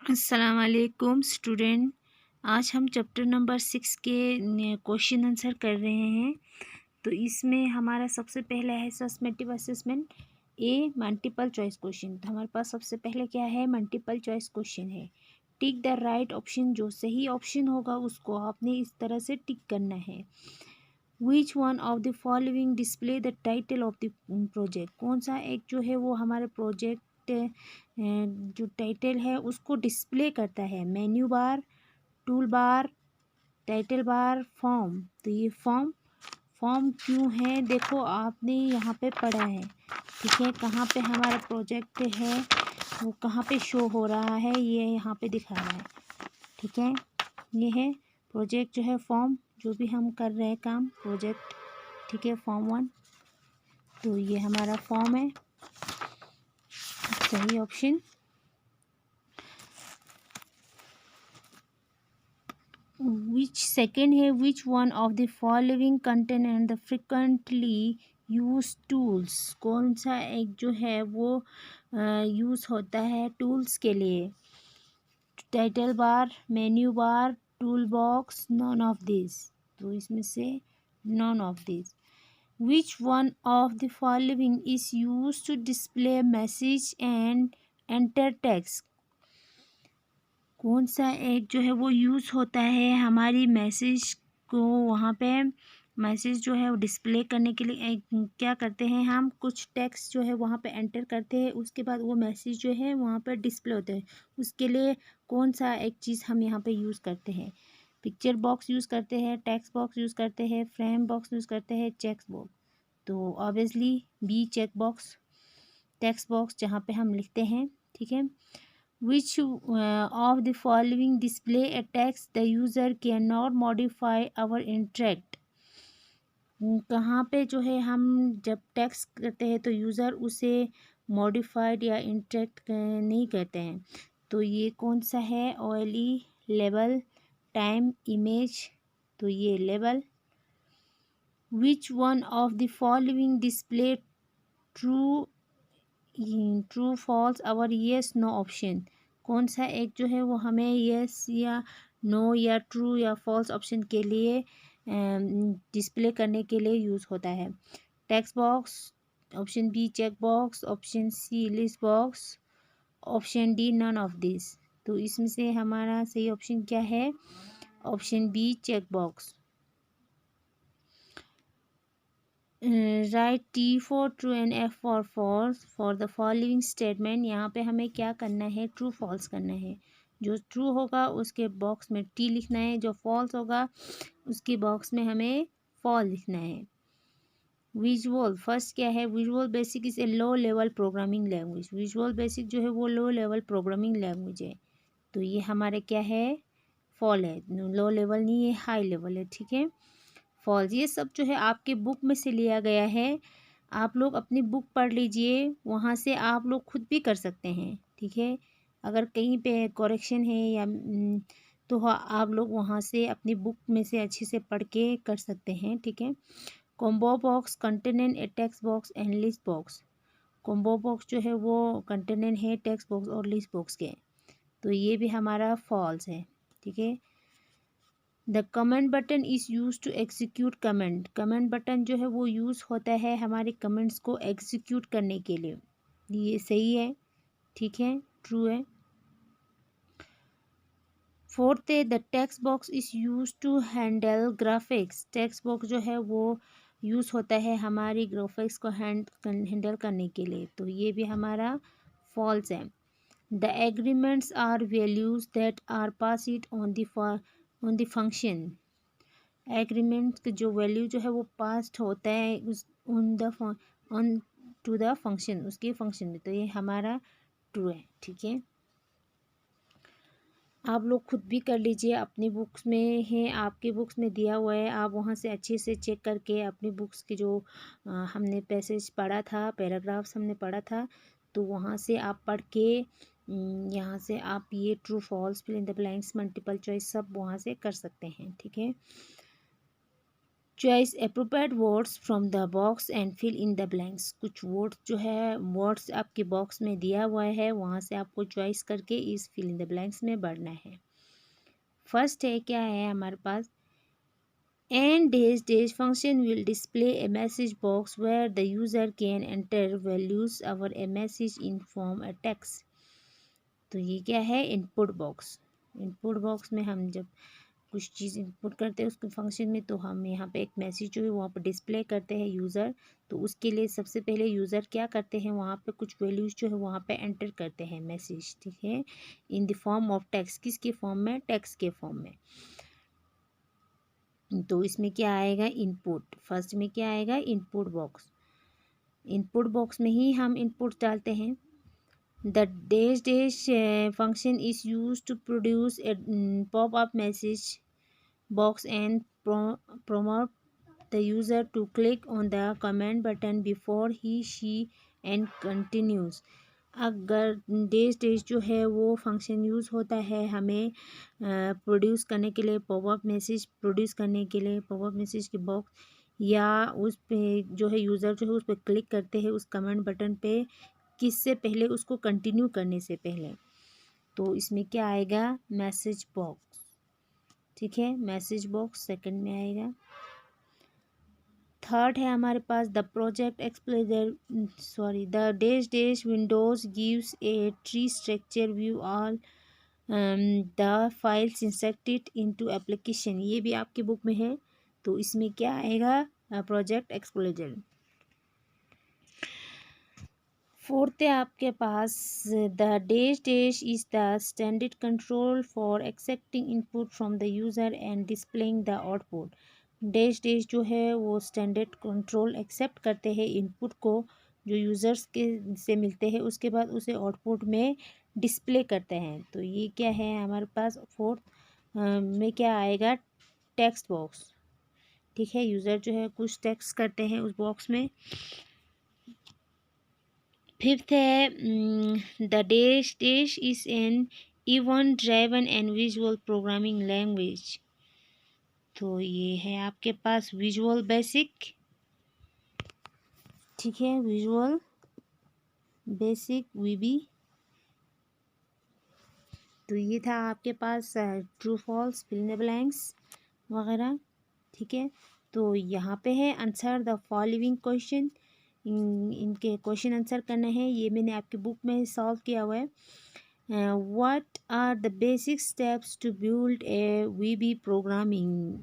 अस्सलाम वालेकुम स्टूडेंट। आज हम चैप्टर नंबर 6 के क्वेश्चन आंसर कर रहे हैं। तो इसमें हमारा सबसे पहला है समेटिव असेसमेंट ए मल्टीपल चॉइस क्वेश्चन। तो हमारे पास सबसे पहले क्या है, मल्टीपल चॉइस क्वेश्चन है। टिक द राइट ऑप्शन, जो सही ऑप्शन होगा उसको आपने इस तरह से टिक करना है। विच one of the following display the title of the project, कौन सा एक जो है वो हमारे प्रोजेक्ट जो टाइटल है उसको डिस्प्ले करता है। Menu bar, tool bar, title bar, form. तो ये फॉर्म फॉर्म क्यों है, देखो आपने यहाँ पे पढ़ा है, ठीक है। कहाँ पे हमारा प्रोजेक्ट है वो कहाँ पे शो हो रहा है, ये यहाँ पे दिखा रहा है, ठीक है। ये है प्रोजेक्ट जो है, फॉर्म जो भी हम कर रहे हैं काम प्रोजेक्ट, ठीक है, फॉर्म 1। तो ये हमारा फॉर्म है, सही ऑप्शन। विच सेकेंड है, विच one of the following contain and the frequently use tools, कौन सा एक जो है वो यूज़ होता है टूल्स के लिए। Title bar, menu bar, tool box, none of this. तो इसमें से none of this. Which one of the following is use to display message and enter text, कौन सा एक जो है वो यूज़ होता है हमारी मैसेज को वहाँ पे मैसेज जो है वो डिस्प्ले करने के लिए। क्या करते हैं हम, कुछ टेक्स्ट जो है वहाँ पे एंटर करते हैं, उसके बाद वो मैसेज जो है वहाँ पर डिस्प्ले होता है। उसके लिए कौन सा एक चीज़ हम यहाँ पे यूज़ करते हैं। पिक्चर बॉक्स यूज़ करते हैं, टेक्स्ट बॉक्स यूज़ करते हैं, फ्रेम बॉक्स यूज़ करते हैं, चेक बॉक्स। तो obviously b check box, text box जहाँ पे हम लिखते हैं, ठीक है। Which of the following display a text the user cannot modify or interact, कहाँ पे जो है हम जब टेक्स्ट करते हैं तो यूज़र उसे मॉडिफाइड या इंटरेक्ट नहीं करते हैं। तो ये कौन सा है, ऑयली, लेबल, टाइम, इमेज। तो ये label. Which one of the following display true true false और येस नो ऑप्शन, कौन सा एक जो है वो हमें येस या नो या ट्रू या फॉल्स ऑप्शन के लिए डिस्प्ले करने के लिए यूज़ होता है। Text box, option b check box, option c list box, option d none of this. तो इसमें से हमारा सही ऑप्शन क्या है, option b check box. Write t for true and f for false for the following statement, यहाँ पे हमें क्या करना है, ट्रू फॉल्स करना है। जो ट्रू होगा उसके बॉक्स में टी लिखना है, जो फॉल्स होगा उसके बॉक्स में हमें फॉल लिखना है। विजुअल फर्स्ट क्या है, visual basic is a low level programming language. Visual basic जो है वो लो लेवल प्रोग्रामिंग लैंग्वेज है। तो ये हमारे क्या है, फॉल है, लो लेवल नहीं, ये हाई लेवल है, ठीक है। फॉल्स ये सब जो है आपके बुक में से लिया गया है, आप लोग अपनी बुक पढ़ लीजिए, वहाँ से आप लोग खुद भी कर सकते हैं, ठीक है। अगर कहीं पे करेक्शन है या तो आप लोग वहाँ से अपनी बुक में से अच्छे से पढ़ के कर सकते हैं, ठीक है। Combo box contains a text box and list box, combo box जो है वो कंटेनेंट है टेक्स्ट बॉक्स और लिस्ट बॉक्स के। तो ये भी हमारा फॉल्स है, ठीक है। The command button is use to execute command, command button जो है वो यूज़ होता है हमारे कमेंट्स को एग्जीक्यूट करने के लिए। ये सही है, ठीक है, ट्रू है। फोर्थ है the text box is use to handle graphics, text box जो है वो यूज़ होता है हमारी ग्राफिक्स को हैंडल करने के लिए। तो ये भी हमारा फॉल्स है। The agreements are values that are pass it on the function, agreement की जो वैल्यू जो है वो पास्ट होता है उस ऑन टू द फंक्शन, उसके फंक्शन में। तो ये हमारा ट्रू है, ठीक है। आप लोग खुद भी कर लीजिए, अपनी बुक्स में है, आपके बुक्स में दिया हुआ है, आप वहाँ से अच्छे से चेक करके अपनी बुक्स की जो हमने पैसेज पढ़ा था, पैराग्राफ्स हमने पढ़ा था, तो वहाँ से आप पढ़ के यहाँ से आप ये true false fill in the blanks multiple choice सब वहाँ से कर सकते हैं, ठीक है। Choice appropriate words from the box and fill in the blanks. कुछ वर्ड्स जो है वर्ड्स आपके बॉक्स में दिया हुआ है, वहाँ से आपको चॉइस करके इस फिल इन द ब्लैंक्स में भरना है। फर्स्ट है, क्या है हमारे पास, and dash function will display a message box where the user can enter values or a message in form a text। तो ये क्या है, इनपुट बॉक्स। इनपुट बॉक्स में हम जब कुछ चीज़ इनपुट करते हैं उसके फंक्शन में, तो हम यहाँ पे एक मैसेज जो है वहाँ पर डिस्प्ले करते हैं यूज़र। तो उसके लिए सबसे पहले यूज़र क्या करते हैं, वहाँ पे कुछ वैल्यूज़ जो है वहाँ पे एंटर करते हैं मैसेज, ठीक है, in the form of text. किसके फॉर्म में, टेक्स्ट के फॉर्म में। तो इसमें क्या आएगा, इनपुट। फर्स्ट में क्या आएगा, इनपुट बॉक्स। इनपुट बॉक्स में ही हम इनपुट डालते हैं। The dash function is use to produce a pop up message box and promote the user to click on the comment button before he she and continues। अगर dash जो है वो function use होता है हमें produce करने के लिए, पॉपअप मैसेज प्रोड्यूस करने के लिए, पॉपअप मैसेज के बॉक्स, या उस पे जो है यूज़र जो है उस पर क्लिक करते हैं उस कमेंट बटन पे किससे पहले, उसको कंटिन्यू करने से पहले। तो इसमें क्या आएगा, मैसेज बॉक्स, ठीक है, मैसेज बॉक्स सेकंड में आएगा। थर्ड है हमारे पास the project explorer, the dash windows gives a tree structure view all the files inserted into application. ये भी आपके बुक में है। तो इसमें क्या आएगा, प्रोजेक्ट एक्सप्लोरर। फोर्थ है आपके पास the dash is the standard control for accepting input from the user and displaying the output. Dash जो है वो स्टैंडर्ड कंट्रोल एक्सेप्ट करते हैं इनपुट को जो यूज़र्स के से मिलते हैं, उसके बाद उसे आउटपुट में डिस्प्ले करते हैं। तो ये क्या है हमारे पास, फोर्थ में क्या आएगा, टेक्स्ट बॉक्स, ठीक है, यूज़र जो है कुछ टेक्स्ट करते हैं उस बॉक्स में। फिफ्थ है the dash is an event driven and visual programming language. तो ये है आपके पास विजुअल बेसिक, ठीक है, विजुअल बेसिक वीबी। तो ये था आपके पास true false, fill in the blanks वगैरह, ठीक है। तो यहाँ पे है आंसर द फॉलोइंग क्वेश्चन, इनके क्वेश्चन आंसर करना है। ये मैंने आपकी बुक में सॉल्व किया हुआ है। What are the basic steps to build a VB programming.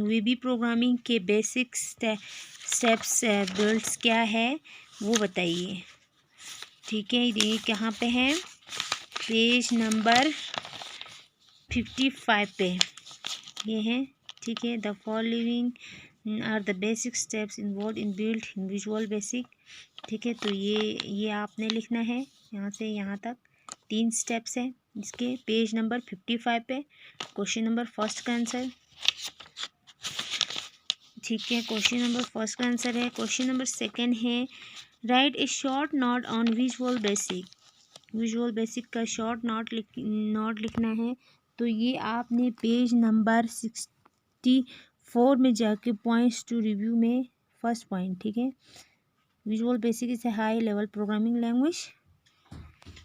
VB programming के बेसिक स्टेप्स बिल्ड्स क्या है वो बताइए, ठीक है। ये कहाँ पे है, पेज नंबर 55 पे ये है, ठीक है। The following are the basic steps involve in build in visual basic, ठीक है। तो ये आपने लिखना है यहाँ से यहाँ तक, 3 स्टेप्स हैं इसके। पेज नंबर 55 पे क्वेश्चन नंबर फर्स्ट का आंसर, ठीक है, क्वेश्चन नंबर फर्स्ट का आंसर है। क्वेश्चन नंबर सेकंड है right A short note on visual basic. Visual basic का शॉर्ट नोट लिखना है। तो ये आपने पेज नंबर 64 में जाके पॉइंट्स टू रिव्यू में फर्स्ट पॉइंट, ठीक है, visual basic is a high level programming language.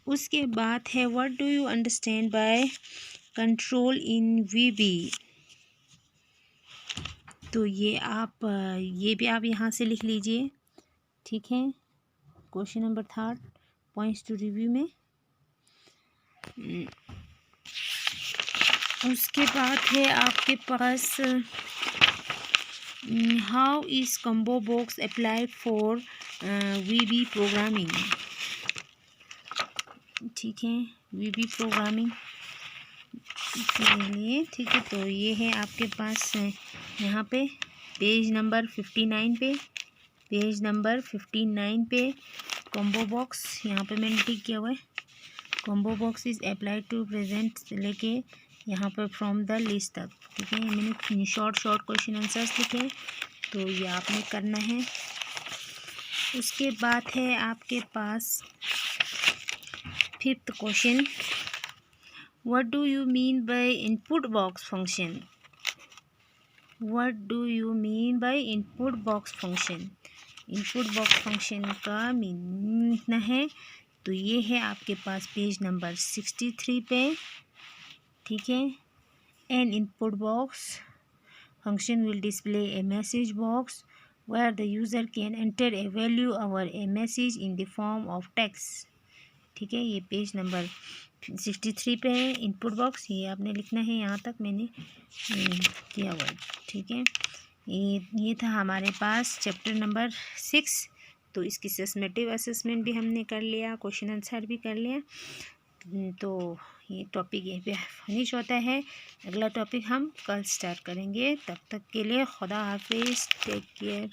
उसके बाद है what do you understand by control in VB. तो ये भी आप यहाँ से लिख लीजिए, ठीक है। Question number third points to review में। उसके बाद है आपके पास how is combo box applied for VB programming, ठीक है, वीबी प्रोग्रामिंग के लिए, ठीक है। तो ये है आपके पास यहाँ पे पेज नंबर 59 पे कॉम्बो बॉक्स यहाँ पे मैंने टिक किया हुआ है। Combo box is applied to present से लेके यहाँ पर फ्रॉम द लिस्ट तक, ठीक है। मैंने शॉर्ट क्वेश्चन आंसर्स लिखे, तो ये आपने करना है। उसके बाद है आपके पास fifth question what do you mean by input box function. What do you mean by input box function? Input box function का मीनिंग लिखना है। तो ये है आपके पास पेज नंबर 63 पे, ठीक है। N input box function will display a message box where the user can enter a value or a message in the form of text, ठीक है। ये पेज नंबर 63 पे है इनपुट बॉक्स। ये आपने लिखना है, यहाँ तक मैंने किया हुआ है, ठीक है। ये था हमारे पास चैप्टर नंबर 6। तो इसकी समेटिव असेसमेंट भी हमने कर लिया, क्वेश्चन आंसर भी कर लिया। तो ये टॉपिक यहीं पे फिनिश होता है। अगला टॉपिक हम कल स्टार्ट करेंगे। तब तक के लिए खुदा हाफिज़, टेक केयर।